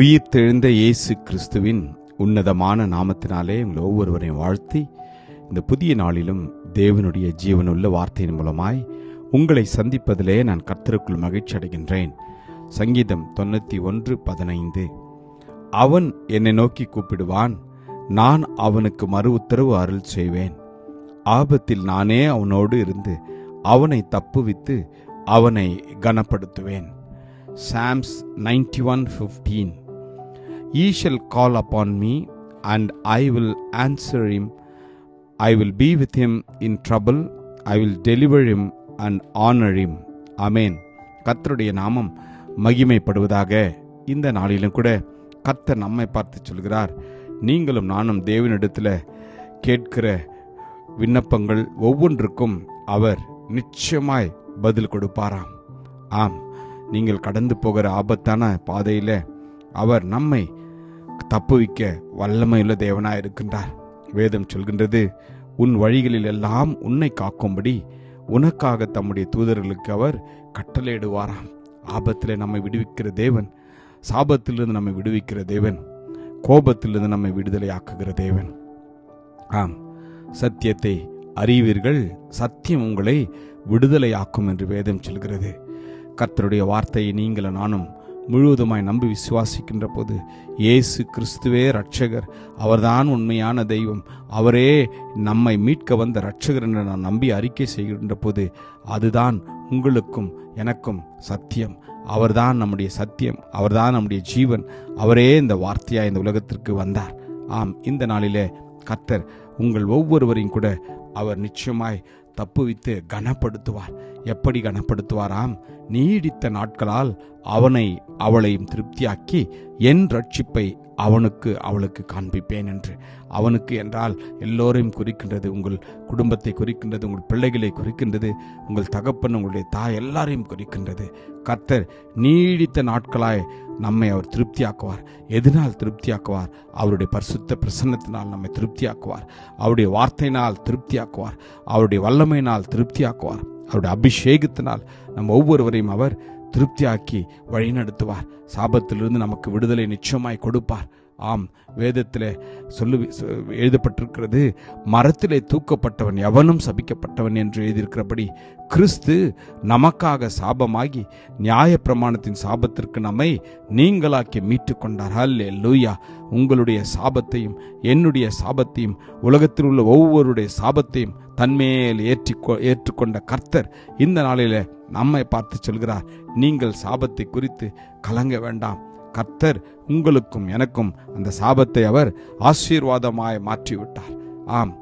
உயிர்த்தெழுந்த இயேசு கிறிஸ்துவின் உன்னதமான நாமத்தினாலே உங்கள் ஒவ்வொருவரையும் வாழ்த்தி இந்த புதிய நாளிலும் தேவனுடைய ஜீவனுள்ள வார்த்தையின் மூலமாய் உங்களை சந்திப்பதிலே நான் கர்த்தருக்குள் மகிழ்ச்சி அடைகின்றேன். சங்கீதம் 91:15. அவன் என்னை நோக்கி கூப்பிடுவான், நான் அவனுக்கு மறு உத்தரவு அருள் செய்வேன். ஆபத்தில் நானே அவனோடு இருந்து அவனை தப்புவித்து அவனை கனப்படுத்துவேன். Psalms 91:15. Ye shall call upon me, and I will answer him. I will be with him in trouble. I will deliver him and honor him. Amen. கர்த்தருடைய நாமம் மகிமைப்படுவதாக. இந்த நாளிலும் கூட கர்த்தர் நம்மை பார்த்து சொல்கிறார், நீங்களும் நானும் தேவனிடத்தில் கேட்கிற விண்ணப்பங்கள் ஒவ்வொன்றுக்கும் அவர் நிச்சயமாய் பதில் கொடுப்பாராம். ஆம், நீங்கள் கடந்து போகிற ஆபத்தான பாதையில் அவர் நம்மை தப்புவிக்க வல்லமையுள்ள தேவனாய் இருக்கின்றார். வேதம் சொல்கின்றது, உன் வழிகளில் எல்லாம் உன்னை காக்கும்படி உனக்காக தம்முடைய தூதர்களுக்கு அவர் கட்டளையிடுவாராம். ஆபத்தில் நம்மை விடுவிக்கிற தேவன், சாபத்திலிருந்து நம்மை விடுவிக்கிற தேவன், கோபத்திலிருந்து நம்மை விடுதலை ஆக்குகிற தேவன். ஆம், சத்தியத்தை அறிவீர்கள், சத்தியம் உங்களை விடுதலை ஆக்கும் என்று வேதம் சொல்கிறது. கர்த்தருடைய வார்த்தையை நீங்களும் நானும் முழுவதுமாய் நம்பி விசுவாசிக்கின்ற போது, இயேசு கிறிஸ்துவே இரட்சகர், அவர்தான் உண்மையான தெய்வம், அவரே நம்மை மீட்க வந்த இரட்சகர் என்று நான் நம்பி அறிக்கை செய்கின்ற போது, அதுதான் உங்களுக்கும் எனக்கும் சத்தியம். அவர்தான் நம்முடைய சத்தியம், அவர்தான் நம்முடைய ஜீவன், அவரே இந்த வார்த்தையாய் இந்த உலகத்திற்கு வந்தார். ஆம், இந்த நாளிலே கர்த்தர் உங்கள் ஒவ்வொருவரையும் கூட அவர் நிச்சயமாய் தப்புவித்து கனப்படுத்துவார். எப்படி கனப்படுத்துவாராம்? நீடித்த நாட்களால் அவளையும் திருப்தியாக்கி என் ரட்சிப்பை அவளுக்கு காண்பிப்பேன் என்று. அவனுக்கு என்றால் எல்லோரையும் குறிக்கின்றது, உங்கள் குடும்பத்தை குறிக்கின்றது, உங்கள் பிள்ளைகளை குறிக்கின்றது, உங்கள் தகப்பன், உங்களுடைய தாய் எல்லாரையும் குறிக்கின்றது. கர்த்தர் நீடித்த நாட்களாய் நம்மை அவர் திருப்தியாக்குவார். எதனால் திருப்தியாக்குவார்? அவருடைய பரிசுத்த பிரசன்னத்தினால் நம்மை திருப்தியாக்குவார். அவருடைய வார்த்தையினால் திருப்தியாக்குவார். அவருடைய வல்லமையினால் திருப்தியாக்குவார். அவருடைய அபிஷேகத்தினால் நம்ம ஒவ்வொருவரையும் அவர் திருப்தியாக்கி வழிநடத்துவார். சாபத்திலிருந்து நமக்கு விடுதலை நிச்சயமாய் கொடுப்பார். ஆம், வேதத்தில் எழுதப்பட்டிருக்கிறது, மரத்திலே தூக்கப்பட்டவன் எவனும் சபிக்கப்பட்டவன் என்று எழுதியிருக்கிறபடி கிறிஸ்து நமக்காக சாபமாகி நியாய பிரமாணத்தின் சாபத்திற்கு நம்மை நீங்களாக்கி மீட்டு கொண்டார். ஹல்லேலூயா! உங்களுடைய சாபத்தையும் என்னுடைய சாபத்தையும் உலகத்தில் உள்ள ஒவ்வொருடைய சாபத்தையும் தன்மேல் ஏற்றுக்கொண்ட கர்த்தர் இந்த நாளில் நம்மை பார்த்து சொல்கிறார், நீங்கள் சாபத்தை குறித்து கலங்க வேண்டாம். கர்த்தர் உங்களுக்கும் எனக்கும் அந்த சாபத்தை அவர் ஆசீர்வாதமாய் மாற்றிவிட்டார். ஆம்,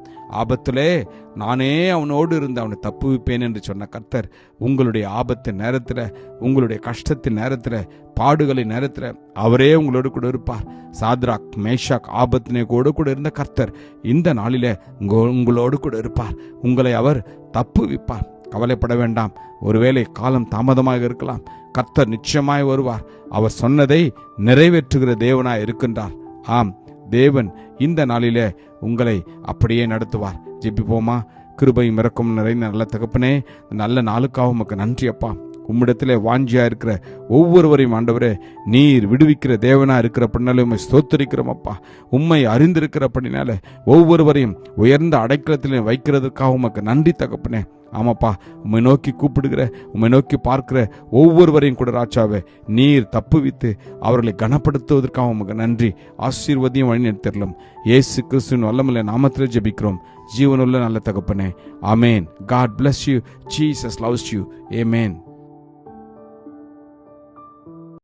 ஆபத்திலே நானே அவனோடு இருந்து அவனை தப்புவிப்பேன் என்று சொன்ன கர்த்தர் உங்களுடைய ஆபத்தின் நேரத்தில், உங்களுடைய கஷ்டத்தின் நேரத்தில், பாடுகளின் நேரத்தில் அவரே உங்களோடு கூட இருப்பார். சாத்ராக், மேஷாக் ஆபத்தினே கூட இருந்த கர்த்தர் இந்த நாளிலே உங்களோடு கூட இருப்பார். உங்களை அவர் தப்புவிப்பார். கவலைப்பட வேண்டாம். ஒருவேளை காலம் தாமதமாக இருக்கலாம், கர்த்தர் நிச்சயமாய் வருவார். அவர் சொன்னதை நிறைவேற்றுகிற தேவனாய் இருக்கின்றார். ஆம், தேவன் இந்த நாளிலே உங்களை அப்படியே நடத்துவார். ஜெபிப்போமா? கிருபையும் இரக்கம் நிறைந்த நல்ல தகப்பனே, நல்ல நாளுக்காக உமக்கு நன்றி அப்பா. உம்மிடத்திலே வாஞ்சியா இருக்கிற ஒவ்வொருவரையும் ஆண்டவரே நீர் விடுவிக்கிற தேவனா இருக்கிற படினாலே உம்மை ஸ்தோத்திரிக்கிறோம் அப்பா. உம்மை அறிந்திருக்கிற படினால ஒவ்வொருவரையும் உயர்ந்த அடைக்கலத்திலே வைக்கிறதுக்காக உமக்கு நன்றி தகப்பனே. ஆமாப்பா, உம்மை நோக்கி கூப்பிடுகிற, உம்மை நோக்கி பார்க்கிற ஒவ்வொருவரையும் கூட ராஜாவே நீர் தப்புவித்து அவர்களை கனப்படுத்துவதற்காக உமக்கு நன்றி. ஆசீர்வதியும் வழி நடத்திரலும். இயேசு கிறிஸ்துவின் வல்லமையுள்ள நாமத்தில் ஜெபிக்கிறோம் ஜீவனுள்ள நல்ல தகப்பனே. ஆமேன். God bless you. Jesus loves you. Amen.